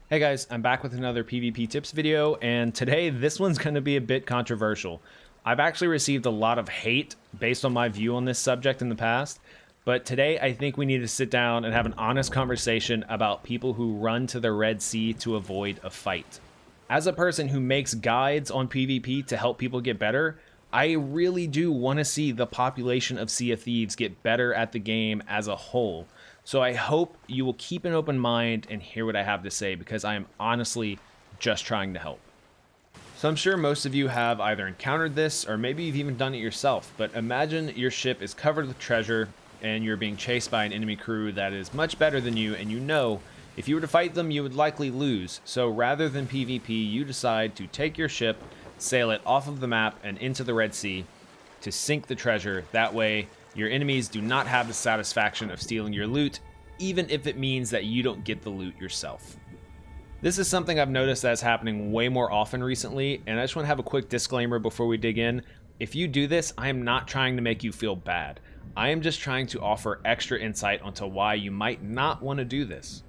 Hey guys, I'm back with another PvP tips video, and today this one's going to be a bit controversial. I've actually received a lot of hate based on my view on this subject in the past, but today I think we need to sit down and have an honest conversation about people who run to the Red Sea to avoid a fight. As a person who makes guides on PvP to help people get better, I really do want to see the population of Sea of Thieves get better at the game as a whole. So I hope you will keep an open mind and hear what I have to say, because I am honestly just trying to help. So I'm sure most of you have either encountered this or maybe you've even done it yourself, but imagine your ship is covered with treasure and you're being chased by an enemy crew that is much better than you, and you know if you were to fight them you would likely lose. So rather than PvP, you decide to take your ship, sail it off of the map and into the Red Sea to sink the treasure. That way your enemies do not have the satisfaction of stealing your loot, even if it means that you don't get the loot yourself. This is something I've noticed that's happening way more often recently, and I just want to have a quick disclaimer before we dig in. If you do this, I am not trying to make you feel bad. I am just trying to offer extra insight onto why you might not want to do this.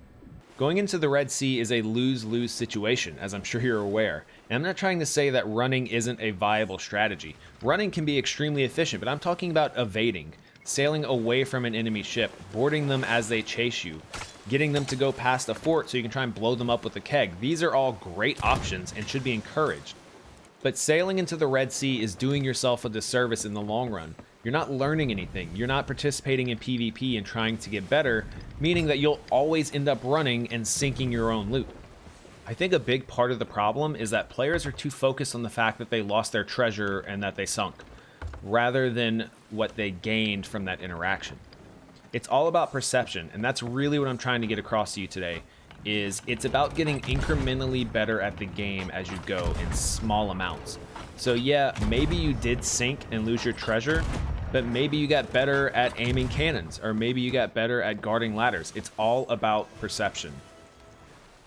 Going into the Red Sea is a lose-lose situation, as I'm sure you're aware. And I'm not trying to say that running isn't a viable strategy. Running can be extremely efficient, but I'm talking about evading, sailing away from an enemy ship, boarding them as they chase you, getting them to go past a fort so you can try and blow them up with a keg. These are all great options and should be encouraged. But sailing into the Red Sea is doing yourself a disservice in the long run. You're not learning anything. You're not participating in PvP and trying to get better, meaning that you'll always end up running and sinking your own loot. I think a big part of the problem is that players are too focused on the fact that they lost their treasure and that they sunk, rather than what they gained from that interaction. It's all about perception, and that's really what I'm trying to get across to you today. It's about getting incrementally better at the game as you go in small amounts. So yeah, maybe you did sink and lose your treasure, but maybe you got better at aiming cannons, or maybe you got better at guarding ladders. It's all about perception.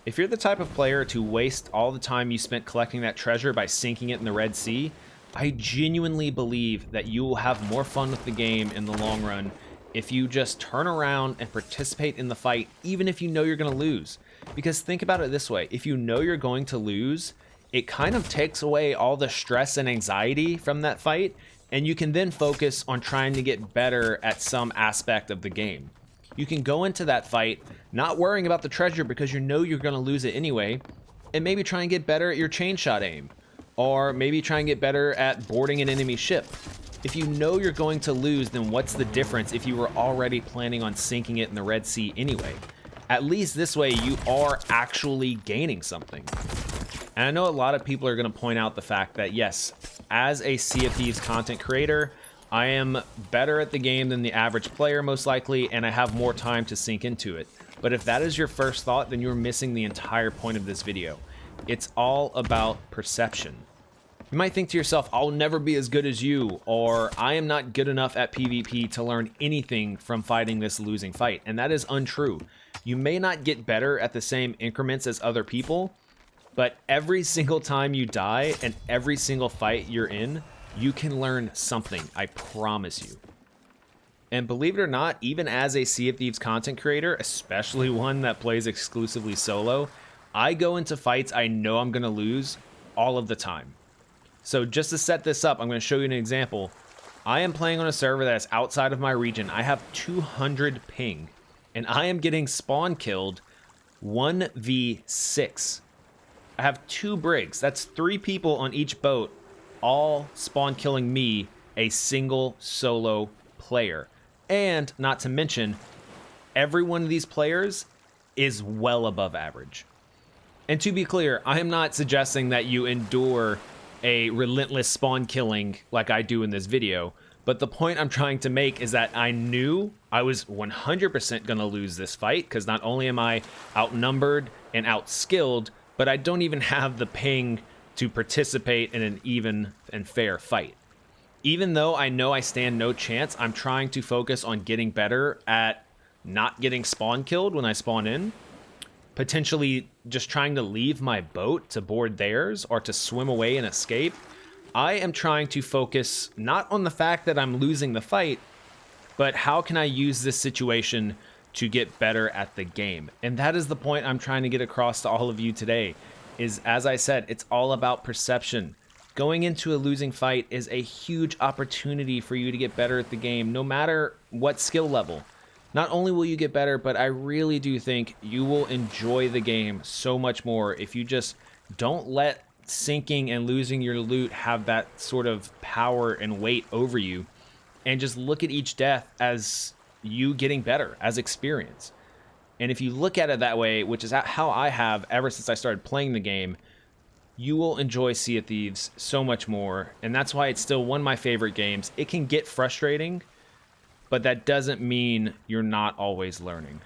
If you're the type of player to waste all the time you spent collecting that treasure by sinking it in the Red Sea, I genuinely believe that you will have more fun with the game in the long run if you just turn around and participate in the fight, even if you know you're going to lose. Because think about it this way, if you know you're going to lose, it kind of takes away all the stress and anxiety from that fight, and you can then focus on trying to get better at some aspect of the game. You can go into that fight not worrying about the treasure because you know you're going to lose it anyway, and maybe try and get better at your chain shot aim, or maybe try and get better at boarding an enemy ship. If you know you're going to lose, then what's the difference if you were already planning on sinking it in the Red Sea anyway? At least this way you are actually gaining something. And I know a lot of people are going to point out the fact that yes, as a Sea of Thieves content creator, I am better at the game than the average player most likely, and I have more time to sink into it. But if that is your first thought, then you're missing the entire point of this video. It's all about perception. You might think to yourself, I'll never be as good as you, or I am not good enough at PvP to learn anything from fighting this losing fight, and that is untrue. You may not get better at the same increments as other people, but every single time you die and every single fight you're in, you can learn something, I promise you. And believe it or not, even as a Sea of Thieves content creator, especially one that plays exclusively solo, I go into fights I know I'm going to lose all of the time. So just to set this up, I'm going to show you an example. I am playing on a server that is outside of my region. I have 200 ping, and I am getting spawn killed 1v6. I have 2 brigs. That's 3 people on each boat, all spawn killing me, a single solo player. And not to mention, every one of these players is well above average. And to be clear, I am not suggesting that you endure a relentless spawn killing like I do in this video, but the point I'm trying to make is that I knew I was 100% gonna lose this fight, because not only am I outnumbered and outskilled, but I don't even have the ping to participate in an even and fair fight. Even though I know I stand no chance, I'm trying to focus on getting better at not getting spawn killed when I spawn in, potentially just trying to leave my boat to board theirs or to swim away and escape. I am trying to focus not on the fact that I'm losing the fight, but how can I use this situation to get better at the game. And that is the point I'm trying to get across to all of you today, is, as I said, it's all about perception. Going into a losing fight is a huge opportunity for you to get better at the game, no matter what skill level. Not only will you get better, but I really do think you will enjoy the game so much more if you just don't let sinking and losing your loot have that sort of power and weight over you, and just look at each death as you getting better, as experience. And if you look at it that way, which is how I have ever since I started playing the game, you will enjoy Sea of Thieves so much more. And that's why it's still one of my favorite games. It can get frustrating, but that doesn't mean you're not always learning.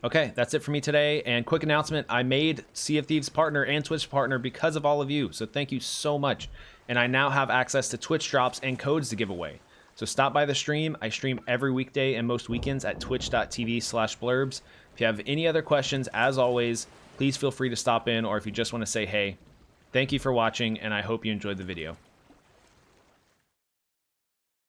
Okay, that's it for me today. And quick announcement, I made Sea of Thieves partner and Twitch partner because of all of you. So thank you so much. And I now have access to Twitch drops and codes to give away. So stop by the stream. I stream every weekday and most weekends at twitch.tv/blurbs. If you have any other questions, as always, please feel free to stop in, or if you just want to say hey. Thank you for watching, and I hope you enjoyed the video.